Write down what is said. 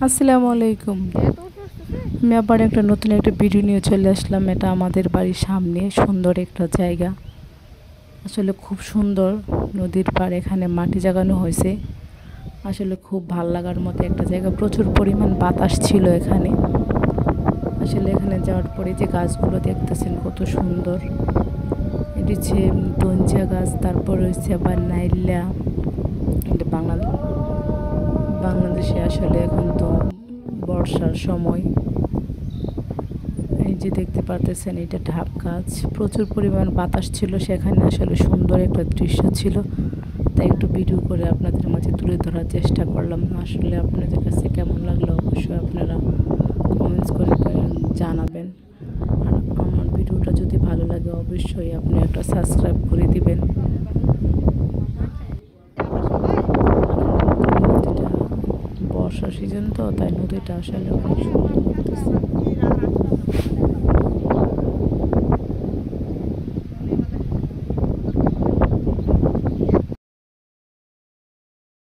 আসসালামু আলাইকুম। আমি আবার একটা নতুন একটা ভিডিও নিয়ে চলে আসলাম। এটা আমাদের বাড়ির সামনে সুন্দর একটা জায়গা, আসলে খুব সুন্দর নদীর পাড়। এখানে মাটি জাগানো হয়েছে, আসলে খুব ভাল লাগার মতো একটা জায়গা। প্রচুর পরিমাণ বাতাস ছিল এখানে। আসলে এখানে যাওয়ার পরে যে গাছগুলো দেখতেছেন কত সুন্দর, এটি হচ্ছে দঞ্চা গাছ, তারপর হচ্ছে আবার নাইলা। এটা বাংলাদেশে আসলে এখন তো বর্ষার সময়। এই যে দেখতে পারতেছেন এটা ঢাব গাছ, প্রচুর পরিমাণ বাতাস ছিল সেখানে, আসলে সুন্দর একটা দৃশ্য ছিল। তাই একটু ভিডিও করে আপনাদের মাঝে তুলে ধরার চেষ্টা করলাম। আসলে আপনাদের কাছে কেমন লাগলো অবশ্যই আপনারা কমেন্টস করে জানাবেন। আর আমার ভিডিওটা যদি ভালো লাগে অবশ্যই আপনি একটা সাবস্ক্রাইব করে দিবেন। নদীটা বর্ষা সিজন তো, তাই নদীটা আসলে অনেক সুন্দর লাগতেছে।